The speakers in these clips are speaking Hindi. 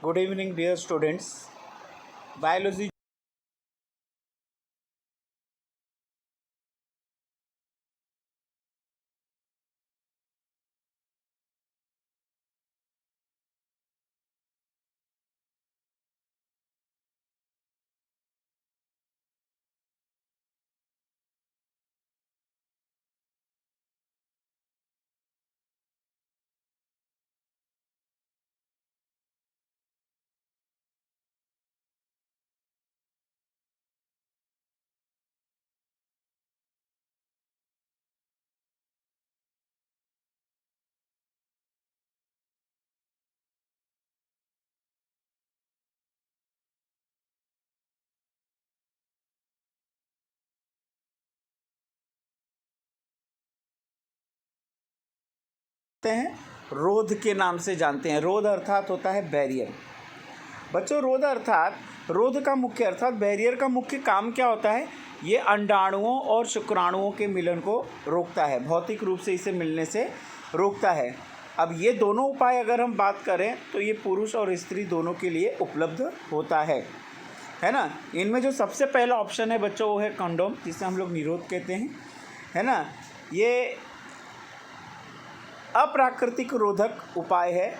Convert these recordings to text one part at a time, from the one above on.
Good evening, dear students. Biology हैं रोध के नाम से जानते हैं। रोध अर्थात होता है बैरियर। बच्चों, रोध का मुख्य अर्थात बैरियर का मुख्य काम क्या होता है? ये अंडाणुओं और शुक्राणुओं के मिलन को रोकता है, भौतिक रूप से इसे मिलने से रोकता है। अब ये दोनों उपाय अगर हम बात करें तो ये पुरुष और स्त्री दोनों के लिए उपलब्ध होता है ना। इनमें जो सबसे पहला ऑप्शन है बच्चों वो है कंडोम, जिसे हम लोग निरोध कहते हैं, है ना। ये अप्राकृतिक रोधक उपाय है।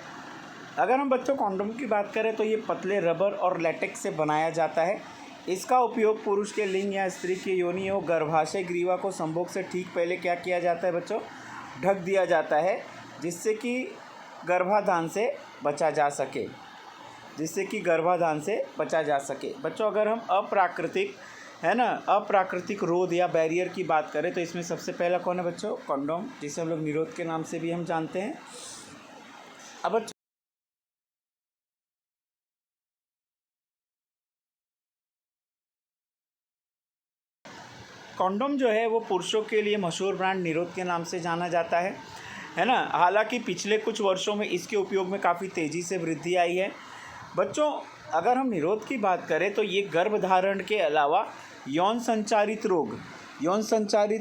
अगर हम बच्चों कंडोम की बात करें तो ये पतले रबर और लेटेक्स से बनाया जाता है। इसका उपयोग पुरुष के लिंग या स्त्री की योनि और गर्भाशय ग्रीवा को संभोग से ठीक पहले क्या किया जाता है बच्चों? ढक दिया जाता है, जिससे कि गर्भाधान से बचा जा सके बच्चों, अगर हम अप्राकृतिक रोध या बैरियर की बात करें तो इसमें सबसे पहला कौन है बच्चों? कंडोम, जिसे हम लोग निरोध के नाम से भी हम जानते हैं। अब बच्चों कंडोम जो है वो पुरुषों के लिए मशहूर ब्रांड निरोध के नाम से जाना जाता है ना। हालांकि पिछले कुछ वर्षों में इसके उपयोग में काफ़ी तेज़ी से वृद्धि आई है। बच्चों, अगर हम निरोध की बात करें तो ये गर्भधारण के अलावा यौन संचारित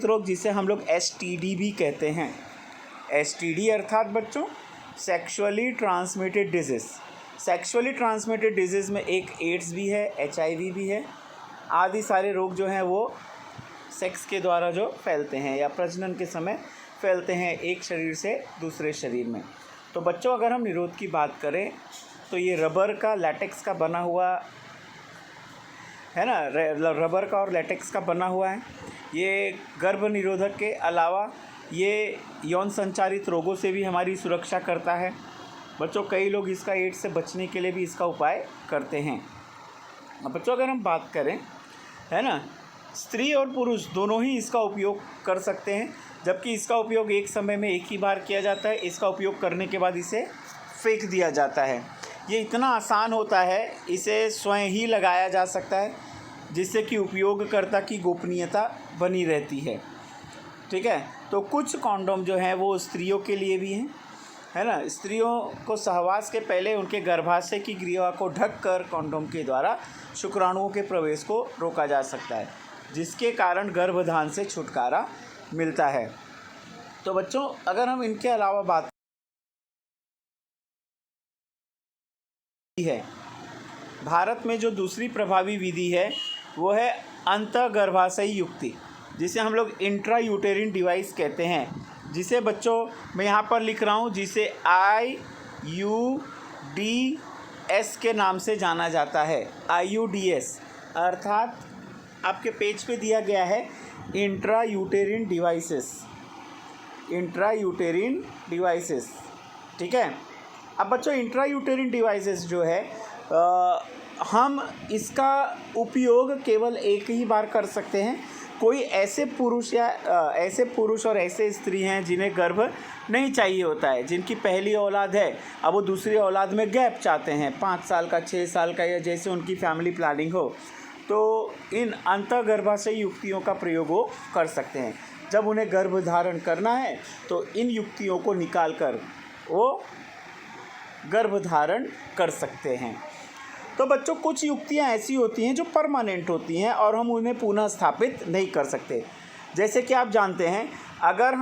रोग जिसे हम लोग STD भी कहते हैं। STD अर्थात बच्चों सेक्सुअली ट्रांसमिटेड डिजीज़ में एक एड्स भी है, HIV भी है। आदि सारे रोग जो हैं वो सेक्स के द्वारा जो फैलते हैं या प्रजनन के समय फैलते हैं एक शरीर से दूसरे शरीर में। तो बच्चों, अगर हम निरोध की बात करें तो ये रबर का, लैटेक्स का बना हुआ है ना, रबर का और लैटेक्स का बना हुआ है। ये गर्भ निरोधक के अलावा ये यौन संचारित रोगों से भी हमारी सुरक्षा करता है। बच्चों, कई लोग इसका एड्स से बचने के लिए भी इसका उपाय करते हैं। अब बच्चों, अगर हम बात करें, है ना, स्त्री और पुरुष दोनों ही इसका उपयोग कर सकते हैं, जबकि इसका उपयोग एक समय में एक ही बार किया जाता है। इसका उपयोग करने के बाद इसे फेंक दिया जाता है। ये इतना आसान होता है, इसे स्वयं ही लगाया जा सकता है, जिससे कि उपयोगकर्ता की गोपनीयता बनी रहती है। ठीक है, तो कुछ कॉन्डोम जो हैं वो स्त्रियों के लिए भी हैं, है ना। स्त्रियों को सहवास के पहले उनके गर्भाशय की ग्रीवा को ढककर कॉन्डोम के द्वारा शुक्राणुओं के प्रवेश को रोका जा सकता है, जिसके कारण गर्भधान से छुटकारा मिलता है। तो बच्चों, अगर हम इनके अलावा बात है, भारत में जो दूसरी प्रभावी विधि है वो है अंतःगर्भाशयी युक्ति, जिसे हम लोग इंट्रा यूटेरिन डिवाइस कहते हैं, जिसे बच्चों मैं यहाँ पर लिख रहा हूँ, जिसे IUDS के नाम से जाना जाता है। IUDS अर्थात आपके पेज पे दिया गया है इंट्रा यूटेरिन डिवाइसेस। ठीक है। अब बच्चों, इंट्रा यूटेरिन डिवाइसेस जो है हम इसका उपयोग केवल एक ही बार कर सकते हैं। कोई ऐसे पुरुष और ऐसे स्त्री हैं जिन्हें गर्भ नहीं चाहिए होता है, जिनकी पहली औलाद है, अब वो दूसरी औलाद में गैप चाहते हैं, 5 साल का, 6 साल का, या जैसे उनकी फैमिली प्लानिंग हो, तो इन अंतःगर्भाशयी युक्तियों का प्रयोग वो कर सकते हैं। जब उन्हें गर्भ धारण करना है तो इन युक्तियों को निकाल कर वो गर्भधारण कर सकते हैं। तो बच्चों, कुछ युक्तियां ऐसी होती हैं जो परमानेंट होती हैं और हम उन्हें पुनः स्थापित नहीं कर सकते। जैसे कि आप जानते हैं, अगर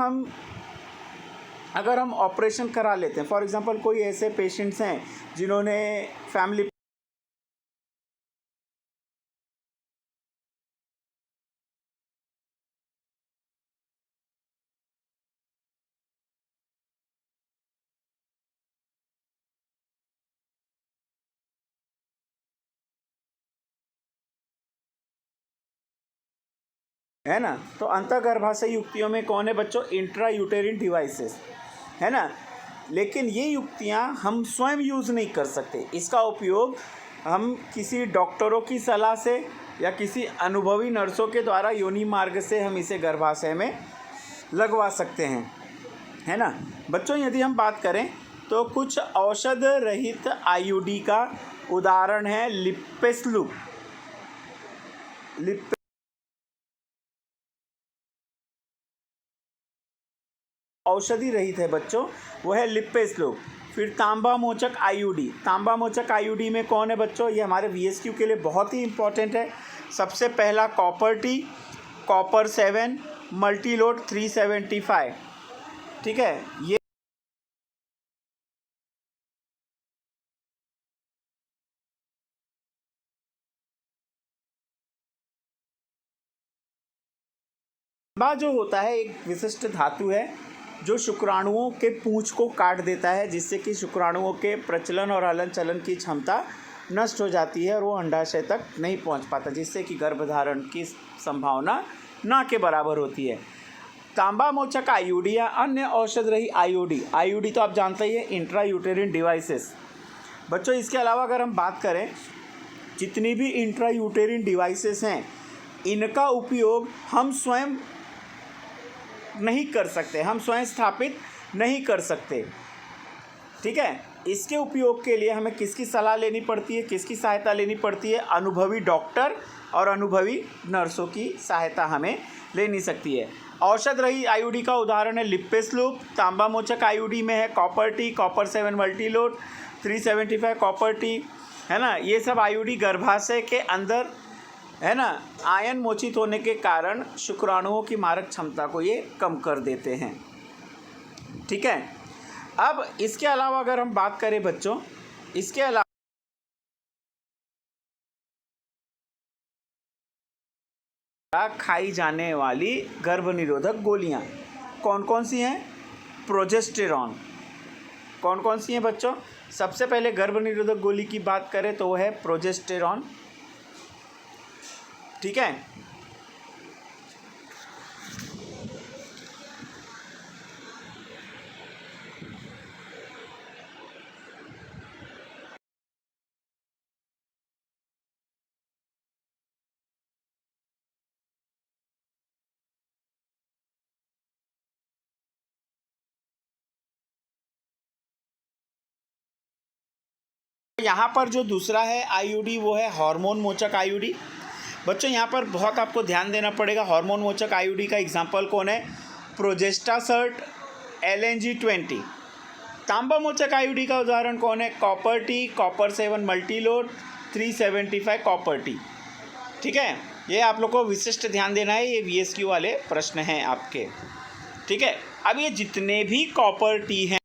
अगर हम ऑपरेशन करा लेते हैं, फॉर एग्जांपल कोई ऐसे पेशेंट्स हैं जिन्होंने फैमिली है ना, तो अंतःगर्भाशय युक्तियों में कौन है बच्चों? इंट्रा यूटेरिन डिवाइसेस, है ना। लेकिन ये युक्तियाँ हम स्वयं यूज़ नहीं कर सकते, इसका उपयोग हम किसी डॉक्टरों की सलाह से या किसी अनुभवी नर्सों के द्वारा योनि मार्ग से हम इसे गर्भाशय में लगवा सकते हैं, है ना। बच्चों यदि हम बात करें तो कुछ औषध रहित आईयूडी का उदाहरण है लिपेस्लू। औषधि रहित है बच्चों, वो है लिपेस्लू। फिर तांबा मोचक आईयूडी, तांबा मोचक आईयूडी में कौन है बच्चों? ये हमारे वीएसक्यू के लिए बहुत ही इंपॉर्टेंट है। सबसे पहला कॉपर टी, कॉपर 7, मल्टीलोड 375, ठीक है। ये तांबा जो होता है एक विशिष्ट धातु है जो शुक्राणुओं के पूंछ को काट देता है, जिससे कि शुक्राणुओं के प्रचलन और हलन चलन की क्षमता नष्ट हो जाती है और वो अंडाशय तक नहीं पहुंच पाता, जिससे कि गर्भधारण की संभावना ना के बराबर होती है। तांबा मोचक आईयूडी या अन्य औषध रही आईयूडी, आईयूडी तो आप जानते ही है, इंट्रा यूटेरिन डिवाइसेस। बच्चों इसके अलावा अगर हम बात करें, जितनी भी इंट्रा यूटेरिन डिवाइसेस हैं इनका उपयोग हम स्वयं नहीं कर सकते, हम स्वयं स्थापित नहीं कर सकते, ठीक है। इसके उपयोग के लिए हमें किसकी सलाह लेनी पड़ती है, किसकी सहायता लेनी पड़ती है? अनुभवी डॉक्टर और अनुभवी नर्सों की सहायता हमें लेनी सकती है। औषध रही आईयूडी का उदाहरण है लिपेस्लूप। तांबा मोचक आईयूडी में है copper T, copper 7 Multiload, 375 copper T, है ना। ये सब आईयूडी गर्भाशय के अंदर, है ना, आयन मोचित होने के कारण शुक्राणुओं की मारक क्षमता को ये कम कर देते हैं, ठीक है। अब इसके अलावा अगर हम बात करें बच्चों, इसके अलावा खाई जाने वाली गर्भ निरोधक गोलियां कौन कौन सी हैं? प्रोजेस्टेरॉन। कौन कौन सी हैं बच्चों? सबसे पहले गर्भ निरोधक गोली की बात करें तो वो है प्रोजेस्टेरॉन, ठीक है। यहाँ पर जो दूसरा है आईयूडी वो है हार्मोन मोचक आईयूडी। बच्चों यहाँ पर बहुत आपको ध्यान देना पड़ेगा। हार्मोन मोचक आईयूडी का एग्जाम्पल कौन है? प्रोजेस्टासर्ट, LNG-20। तांबा मोचक आईयूडी का उदाहरण कौन है? Copper T, copper 7 Multiload, 375 copper T, ठीक है। ये आप लोग को विशिष्ट ध्यान देना है, ये VSQ वाले प्रश्न हैं आपके, ठीक है। अब ये जितने भी कॉपर टी हैं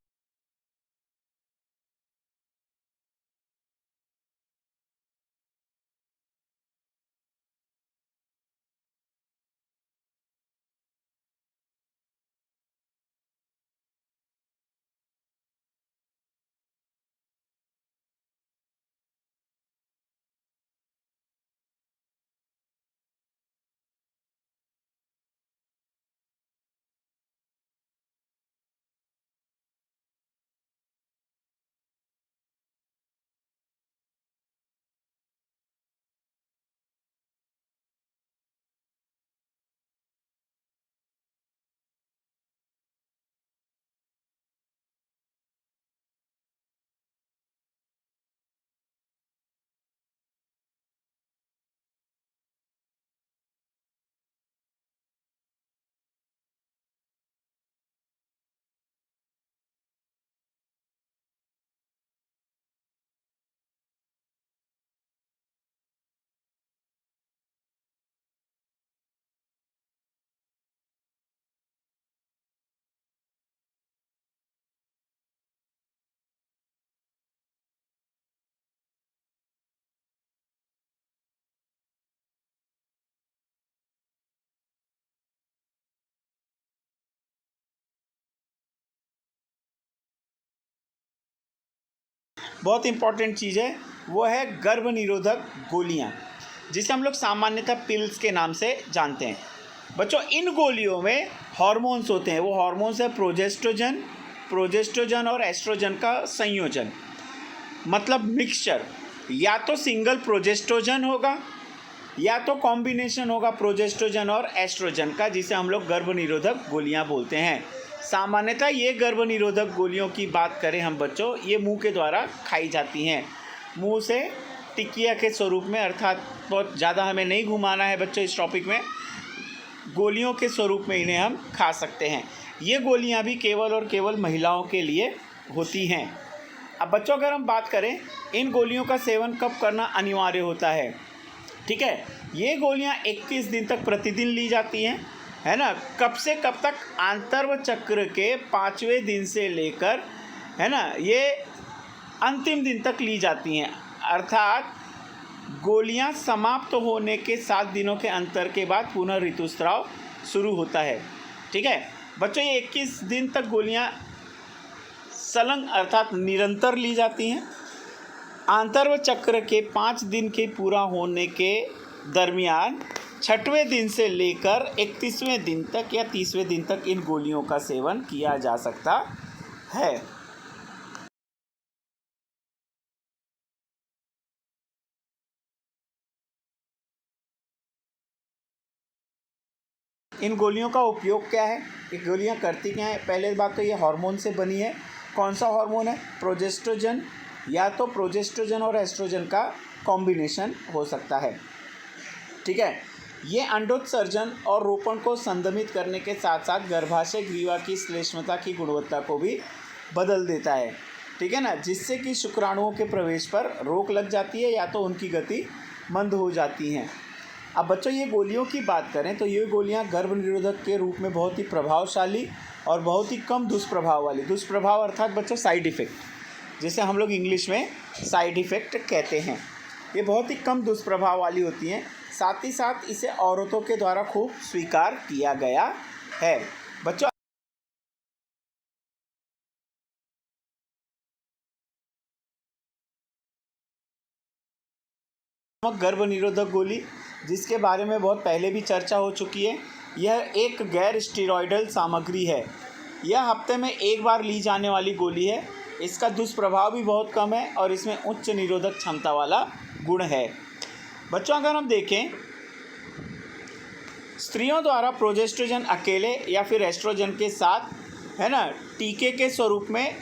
बहुत इंपॉर्टेंट चीज़ है, वो है गर्भ निरोधक गोलियाँ, जिसे हम लोग सामान्यतः पिल्स के नाम से जानते हैं। बच्चों, इन गोलियों में हार्मोन्स होते हैं। वो हार्मोन्स है प्रोजेस्ट्रोजन और एस्ट्रोजन का संयोजन, मतलब मिक्सचर। या तो सिंगल प्रोजेस्ट्रोजन होगा या तो कॉम्बिनेशन होगा प्रोजेस्ट्रोजन और एस्ट्रोजन का, जिसे हम लोग गर्भ निरोधक गोलियां बोलते हैं। सामान्यतः ये गर्भ निरोधक गोलियों की बात करें हम बच्चों, ये मुंह के द्वारा खाई जाती हैं, मुंह से टिकिया के स्वरूप में, अर्थात बहुत ज़्यादा हमें नहीं घुमाना है बच्चों इस टॉपिक में, गोलियों के स्वरूप में इन्हें हम खा सकते हैं। ये गोलियां भी केवल और केवल महिलाओं के लिए होती हैं। अब बच्चों, अगर हम बात करें इन गोलियों का सेवन कब करना अनिवार्य होता है, ठीक है, ये गोलियां 21 दिन तक प्रतिदिन ली जाती हैं, है ना। कब से कब तक? आंतर्व चक्र के 5वें दिन से लेकर, है ना, ये अंतिम दिन तक ली जाती हैं। अर्थात गोलियां समाप्त होने के 7 दिनों के अंतर के बाद पुनः ऋतुस्राव शुरू होता है, ठीक है। बच्चों, ये 21 दिन तक गोलियां संलग्न अर्थात निरंतर ली जाती हैं। आंतर्व चक्र के 5 दिन के पूरा होने के दरमियान 6वें दिन से लेकर 31वें दिन तक या 30वें दिन तक इन गोलियों का सेवन किया जा सकता है। इन गोलियों का उपयोग क्या है, ये गोलियां करती क्या हैं? पहले बात तो ये हार्मोन से बनी है। कौन सा हार्मोन है? प्रोजेस्ट्रोजन। या तो प्रोजेस्ट्रोजन और एस्ट्रोजन का कॉम्बिनेशन हो सकता है, ठीक है। ये अंडोत्सर्जन और रोपण को संदमित करने के साथ साथ गर्भाशय ग्रीवा की श्लेष्मता की गुणवत्ता को भी बदल देता है, ठीक है ना, जिससे कि शुक्राणुओं के प्रवेश पर रोक लग जाती है या तो उनकी गति मंद हो जाती हैं। अब बच्चों, ये गोलियों की बात करें तो ये गोलियां गर्भ निरोधक के रूप में बहुत ही प्रभावशाली और बहुत ही कम दुष्प्रभाव वाली, दुष्प्रभाव अर्थात बच्चों साइड इफ़ेक्ट, जिसे हम लोग इंग्लिश में साइड इफ़ेक्ट कहते हैं, ये बहुत ही कम दुष्प्रभाव वाली होती हैं। साथ ही साथ इसे औरतों के द्वारा खूब स्वीकार किया गया है। बच्चों, गर्भ निरोधक गोली, जिसके बारे में बहुत पहले भी चर्चा हो चुकी है, यह एक गैर स्टेरॉयडल सामग्री है। यह हफ्ते में एक बार ली जाने वाली गोली है। इसका दुष्प्रभाव भी बहुत कम है और इसमें उच्च निरोधक क्षमता वाला गुण है। बच्चों, अगर हम देखें, स्त्रियों द्वारा प्रोजेस्ट्रोजन अकेले या फिर एस्ट्रोजन के साथ, है ना, टीके के स्वरूप में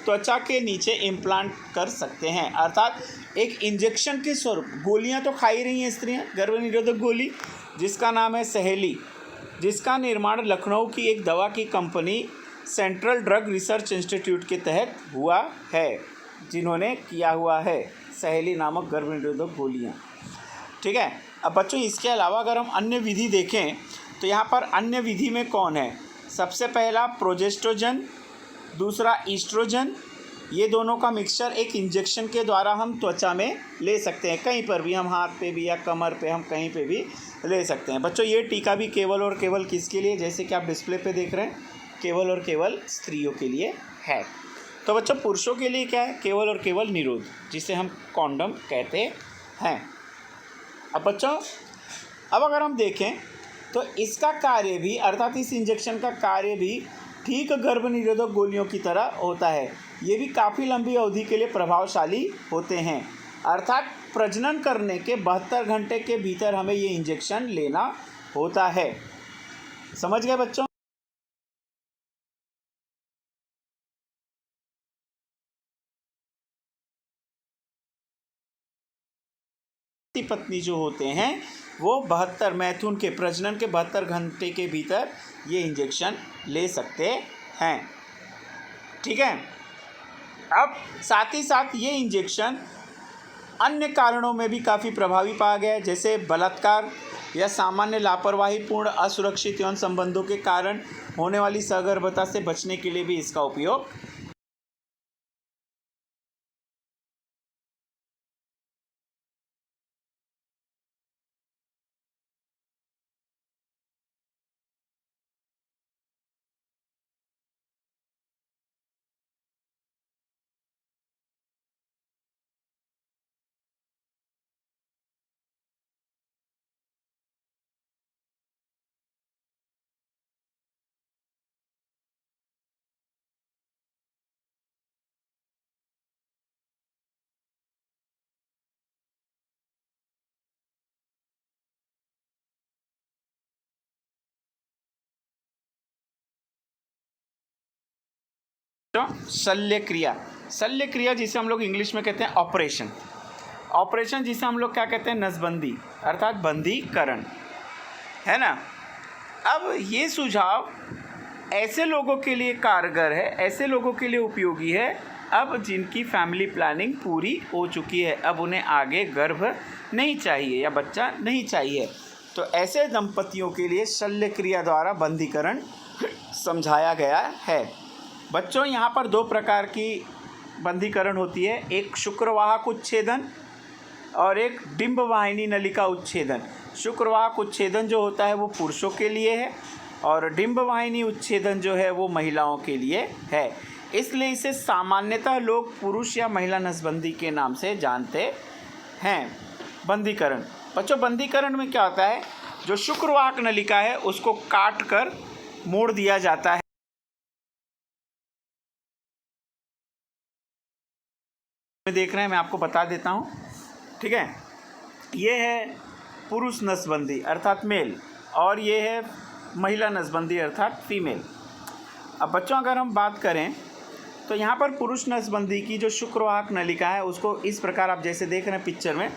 त्वचा के नीचे इम्प्लांट कर सकते हैं, अर्थात एक इंजेक्शन के स्वरूप। गोलियां तो खा ही रही हैं स्त्रियां, गर्भ निरोधक गोली, जिसका नाम है सहेली, जिसका निर्माण लखनऊ की एक दवा की company central drug research institute के तहत हुआ है, जिन्होंने किया हुआ है सहेली नामक गर्भ निरोधक गोलियाँ, ठीक है। अब बच्चों, इसके अलावा अगर हम अन्य विधि देखें तो यहाँ पर अन्य विधि में कौन है? सबसे पहला प्रोजेस्ट्रोजन, दूसरा ईस्ट्रोजन। ये दोनों का मिक्सचर एक इंजेक्शन के द्वारा हम त्वचा में ले सकते हैं, कहीं पर भी, हम हाथ पे भी या कमर पे, हम कहीं पे भी ले सकते हैं। बच्चों, ये टीका भी केवल और केवल किसके लिए, जैसे कि आप डिस्प्ले पे देख रहे हैं, केवल और केवल स्त्रियों के लिए है। तो बच्चों, पुरुषों के लिए क्या है? केवल और केवल निरोध, जिसे हम कॉन्डम कहते हैं। अब बच्चों, अब अगर हम देखें तो इसका कार्य भी, अर्थात इस इंजेक्शन का कार्य भी ठीक गर्भ निरोधक गोलियों की तरह होता है। ये भी काफ़ी लंबी अवधि के लिए प्रभावशाली होते हैं, अर्थात प्रजनन करने के 72 घंटे के भीतर हमें ये इंजेक्शन लेना होता है। समझ गए बच्चों? पति पत्नी जो होते हैं वो 72 मैथुन के प्रजनन के 72 घंटे के भीतर ये इंजेक्शन ले सकते हैं, ठीक है। अब साथ ही साथ ये इंजेक्शन अन्य कारणों में भी काफ़ी प्रभावी पाया गया है, जैसे बलात्कार या सामान्य लापरवाहीपूर्ण असुरक्षित यौन संबंधों के कारण होने वाली सगर्भता से बचने के लिए भी इसका उपयोग शल्य क्रिया, शल्य क्रिया जिसे हम लोग इंग्लिश में कहते हैं ऑपरेशन, ऑपरेशन जिसे हम लोग क्या कहते हैं, नसबंदी अर्थात बंदीकरण, है ना। अब ये सुझाव ऐसे लोगों के लिए कारगर है, ऐसे लोगों के लिए उपयोगी है अब जिनकी फैमिली प्लानिंग पूरी हो चुकी है, अब उन्हें आगे गर्भ नहीं चाहिए या बच्चा नहीं चाहिए, तो ऐसे दंपतियों के लिए शल्य क्रिया द्वारा बंदीकरण समझाया गया है। बच्चों, यहाँ पर दो प्रकार की बंदीकरण होती है, एक शुक्रवाहक उच्छेदन और एक डिंबवाहिनी नलिका उच्छेदन। शुक्रवाहक उच्छेदन जो होता है वो पुरुषों के लिए है और डिंबवाहिनी उच्छेदन जो है वो महिलाओं के लिए है, इसलिए इसे सामान्यतः लोग पुरुष या महिला नसबंदी के नाम से जानते हैं। बंदीकरण, बच्चों बंदीकरण में क्या होता है, जो शुक्रवाहक नलिका है उसको काट कर मोड़ दिया जाता है। देख रहे हैं, मैं आपको बता देता हूँ, ठीक है। ये है पुरुष नसबंदी अर्थात मेल और ये है महिला नसबंदी अर्थात फीमेल। अब बच्चों अगर हम बात करें तो यहाँ पर पुरुष नसबंदी की जो शुक्रवाहक नलिका है उसको इस प्रकार आप जैसे देख रहे हैं पिक्चर में,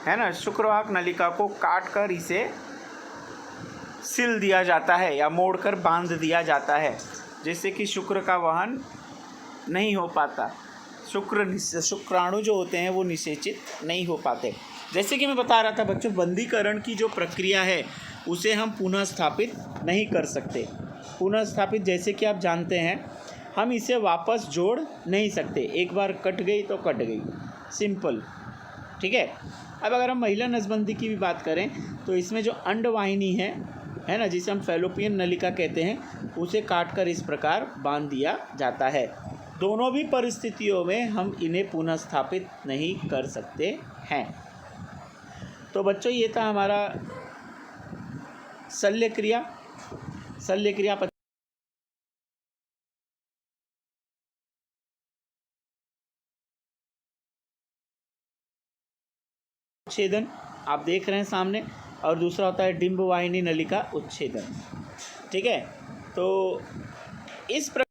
है ना, शुक्रवाहक नलिका को काट कर इसे सिल दिया जाता है या मोड़कर बांध दिया जाता है, जिससे कि शुक्र का वहन नहीं हो पाता, शुक्राणु जो होते हैं वो निषेचित नहीं हो पाते। जैसे कि मैं बता रहा था बच्चों, बंदीकरण की जो प्रक्रिया है उसे हम पुनः स्थापित नहीं कर सकते। पुनः स्थापित जैसे कि आप जानते हैं हम इसे वापस जोड़ नहीं सकते, एक बार कट गई तो कट गई, सिंपल, ठीक है। अब अगर हम महिला नसबंदी की भी बात करें तो इसमें जो अंडवाहिनी है ना, जिसे हम फैलोपियन नलिका कहते हैं, उसे काट कर इस प्रकार बांध दिया जाता है। दोनों भी परिस्थितियों में हम इन्हें पुनः स्थापित नहीं कर सकते हैं। तो बच्चों ये था हमारा शल्य क्रिया उच्छेदन आप देख रहे हैं सामने, और दूसरा होता है डिंबवाहिनी नलिका उच्छेदन, ठीक है। तो इस प्रकार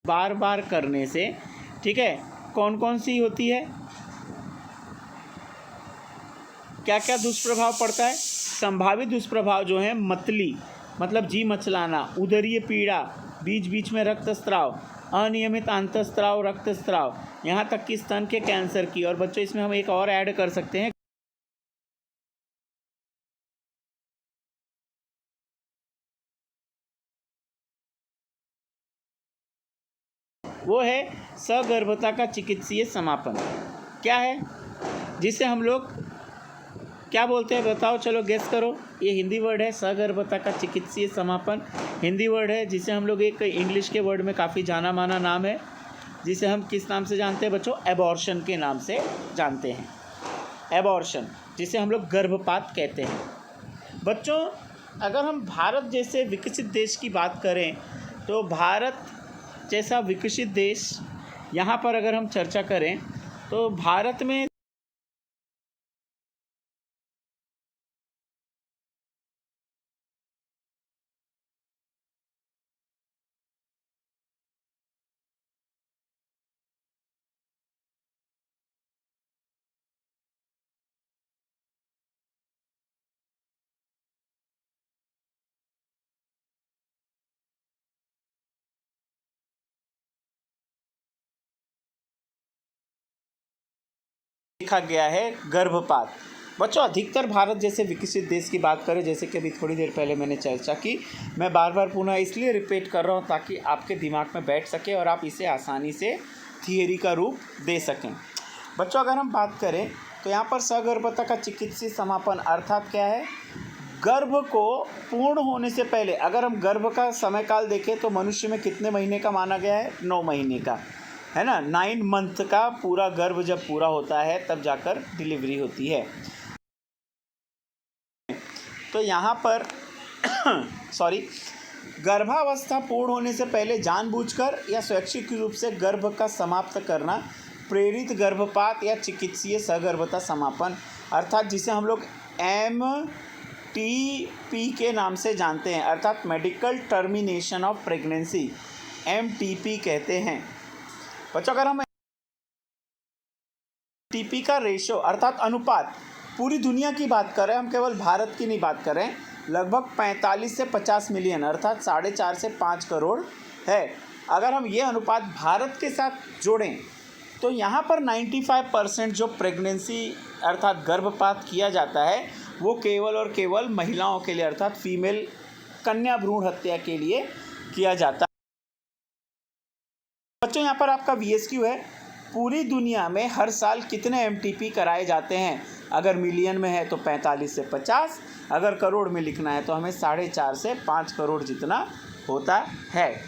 बार बार करने से, ठीक है, कौन कौन सी होती है, क्या क्या दुष्प्रभाव पड़ता है। संभावित दुष्प्रभाव जो है, मतली मतलब जी मचलाना, उदरीय पीड़ा, बीच बीच में रक्तस्राव, अनियमित अंतस्राव रक्तस्राव, यहाँ तक कि स्तन के कैंसर की। और बच्चों इसमें हम एक और ऐड कर सकते हैं, वो है सगर्भता का चिकित्सीय समापन। क्या है, जिसे हम लोग क्या बोलते हैं, बताओ, चलो गेस करो। ये हिंदी वर्ड है, सगर्भता का चिकित्सीय समापन हिंदी वर्ड है, जिसे हम लोग एक इंग्लिश के वर्ड में काफ़ी जाना माना नाम है, जिसे हम किस नाम से जानते हैं बच्चों, एबॉर्शन के नाम से जानते हैं। एबॉर्शन, जिसे हम लोग गर्भपात कहते हैं। बच्चों अगर हम भारत जैसे विकसित देश की बात करें तो भारत जैसा विकसित देश, यहाँ पर अगर हम चर्चा करें तो भारत में देखा गया है गर्भपात। बच्चों, अधिकतर भारत जैसे विकसित देश की बात करें, जैसे कि अभी थोड़ी देर पहले मैंने चर्चा की, मैं बार बार पुनः इसलिए रिपीट कर रहा हूँ ताकि आपके दिमाग में बैठ सके और आप इसे आसानी से थियरी का रूप दे सकें। बच्चों, अगर हम बात करें तो यहाँ पर सगर्भता का चिकित्सीय समापन अर्थात क्या है? गर्भ को पूर्ण होने से पहले, अगर हम गर्भ का समय काल देखें तो मनुष्य में कितने महीने का माना गया है? 9 महीने का, है ना। 9 मंथ का पूरा गर्भ जब पूरा होता है तब जाकर डिलीवरी होती है। तो यहाँ पर गर्भावस्था पूर्ण होने से पहले जानबूझकर या स्वैच्छिक रूप से गर्भ का समाप्त करना प्रेरित गर्भपात या चिकित्सीय सगर्भता समापन अर्थात जिसे हम लोग MTP के नाम से जानते हैं, अर्थात medical termination of pregnancy, MTP कहते हैं। बच्चों, अगर हम TP का रेशो अर्थात अनुपात पूरी दुनिया की बात करें, हम केवल भारत की नहीं बात करें, लगभग 45 से 50 मिलियन अर्थात 4.5 से 5 करोड़ है। अगर हम ये अनुपात भारत के साथ जोड़ें तो यहाँ पर 95% जो प्रेगनेंसी अर्थात गर्भपात किया जाता है वो केवल और केवल महिलाओं के लिए अर्थात फीमेल कन्या भ्रूण हत्या के लिए किया जाता है। बच्चों, यहाँ पर आपका VSQ है, पूरी दुनिया में हर साल कितने MTP कराए जाते हैं? अगर मिलियन में है तो 45 से 50, अगर करोड़ में लिखना है तो हमें 4.5 से 5 करोड़ जितना होता है।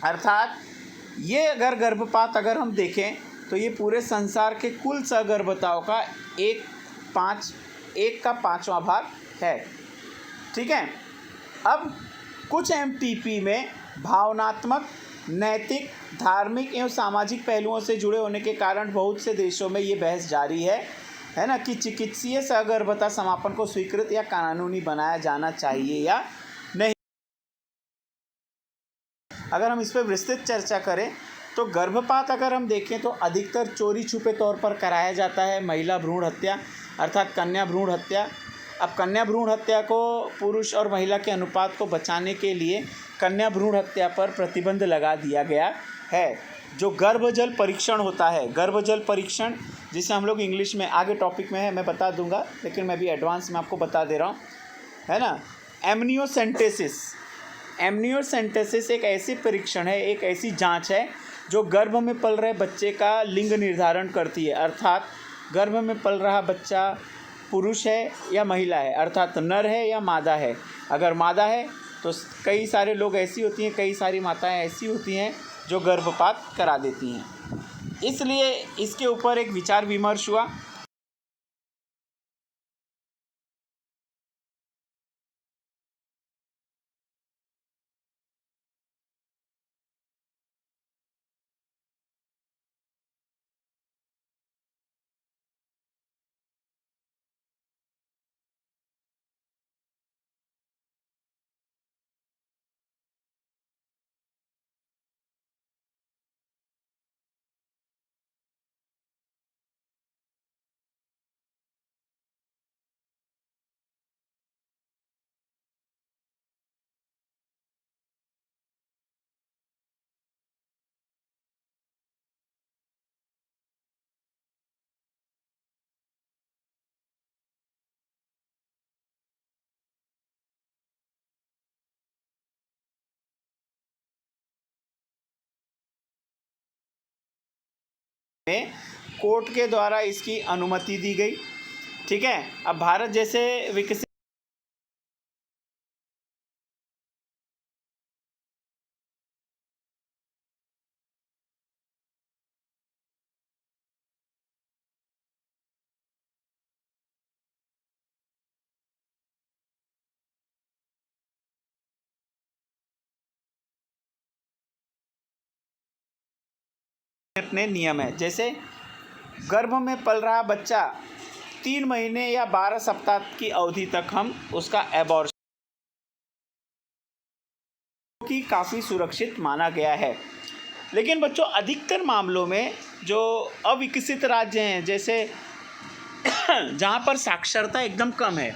अर्थात ये अगर गर्भपात अगर हम देखें तो ये पूरे संसार के कुल सगर्भताओं का 1/5वां भाग है। ठीक है। अब कुछ MTP में भावनात्मक, नैतिक, धार्मिक एवं सामाजिक पहलुओं से जुड़े होने के कारण बहुत से देशों में ये बहस जारी है ना, कि चिकित्सीय सगर्भता समापन को स्वीकृत या कानूनी बनाया जाना चाहिए या नहीं। अगर हम इस पर विस्तृत चर्चा करें तो गर्भपात अगर हम देखें तो अधिकतर चोरी छुपे तौर पर कराया जाता है। महिला भ्रूण हत्या अर्थात कन्या भ्रूण हत्या। अब कन्या भ्रूण हत्या को पुरुष और महिला के अनुपात को बचाने के लिए कन्या भ्रूण हत्या पर प्रतिबंध लगा दिया गया है। जो गर्भजल परीक्षण होता है, गर्भजल परीक्षण जिसे हम लोग इंग्लिश में आगे टॉपिक में है मैं बता दूंगा, लेकिन मैं भी एडवांस में आपको बता दे रहा हूँ, है ना। एमनियोसेंटेसिस एक ऐसी परीक्षण है, एक ऐसी जांच है जो गर्भ में पल रहे बच्चे का लिंग निर्धारण करती है। अर्थात गर्भ में पल रहा बच्चा पुरुष है या महिला है, अर्थात नर है या मादा है। अगर मादा है तो कई सारे लोग ऐसी होती हैं, कई सारी माताएं ऐसी होती हैं जो गर्भपात करा देती हैं। इसलिए इसके ऊपर एक विचार विमर्श हुआ। में कोर्ट के द्वारा इसकी अनुमति दी गई। ठीक है। अब भारत जैसे विकसित अपने नियम है, जैसे गर्भ में पल रहा बच्चा 3 महीने या 12 सप्ताह की अवधि तक हम उसका एबॉर्शन की काफ़ी सुरक्षित माना गया है। लेकिन बच्चों, अधिकतर मामलों में जो अविकसित राज्य हैं, जैसे जहाँ पर साक्षरता एकदम कम है,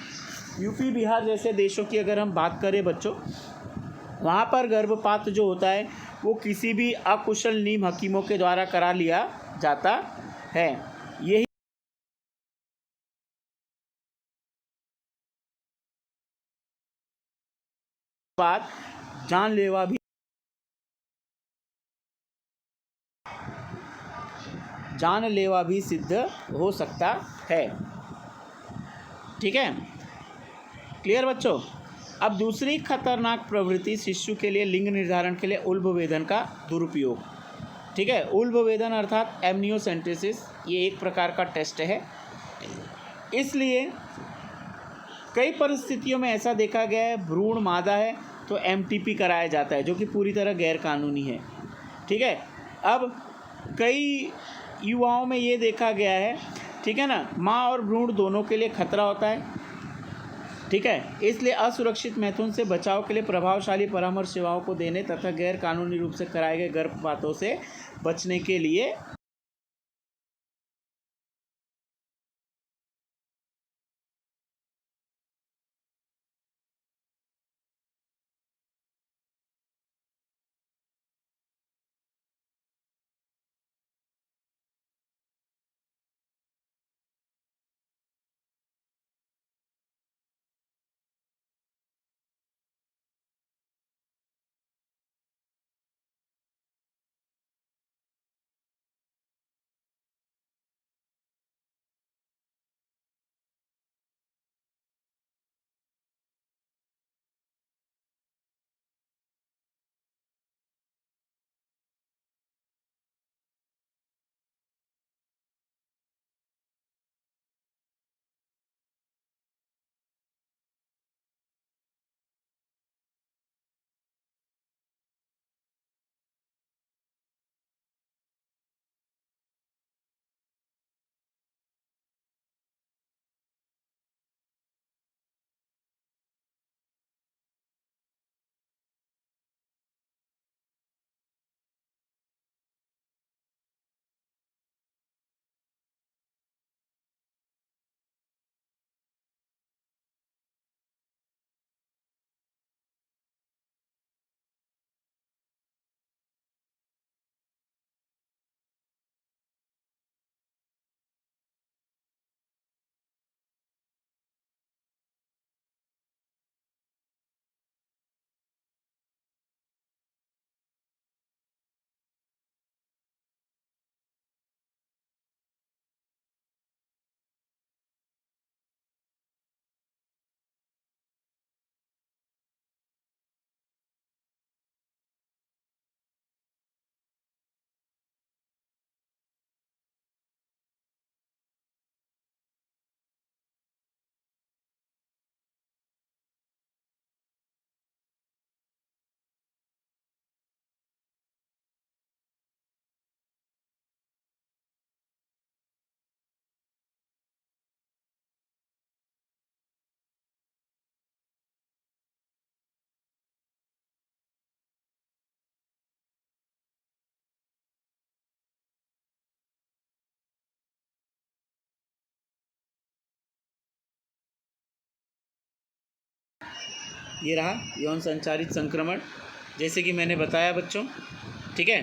यूपी बिहार जैसे देशों की अगर हम बात करें बच्चों, वहाँ पर गर्भपात जो होता है वो किसी भी अकुशल नीम हकीमों के द्वारा करा लिया जाता है। यही बाद जानलेवा भी सिद्ध हो सकता है। ठीक है, क्लियर बच्चों। अब दूसरी खतरनाक प्रवृत्ति शिशु के लिए लिंग निर्धारण के लिए उल्बवेदन का दुरुपयोग। ठीक है, उल्बवेदन अर्थात एमनियोसेंटेसिस, ये एक प्रकार का टेस्ट है। इसलिए कई परिस्थितियों में ऐसा देखा गया है, भ्रूण मादा है तो एमटीपी कराया जाता है, जो कि पूरी तरह गैर कानूनी है। ठीक है, अब कई युवाओं में ये देखा गया है, ठीक है ना, माँ और भ्रूण दोनों के लिए खतरा होता है। ठीक है, इसलिए असुरक्षित मैथुन से बचाव के लिए प्रभावशाली परामर्श सेवाओं को देने तथा गैर कानूनी रूप से कराए गए गर्भपातों से बचने के लिए ये रहा यौन संचारित संक्रमण, जैसे कि मैंने बताया बच्चों। ठीक है,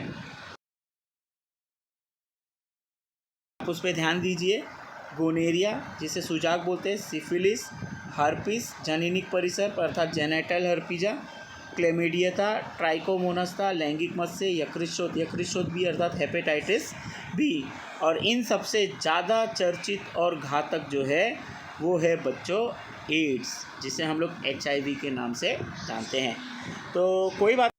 आप उस पर ध्यान दीजिए। गोनेरिया, जिसे सुजाक बोलते हैं, सिफिलिस, हर्पिस, जनिनिक परिसर अर्थात जेनेटल हर्पिजा, क्लेमिडिया था, ट्राइकोमोनस था, लैंगिक मत्स्य, यकृत बी अर्थात हेपेटाइटिस बी, और इन सबसे ज़्यादा चर्चित और घातक जो है वो है बच्चों एड्स, जिसे हम लोग HIV के नाम से जानते हैं। तो कोई बात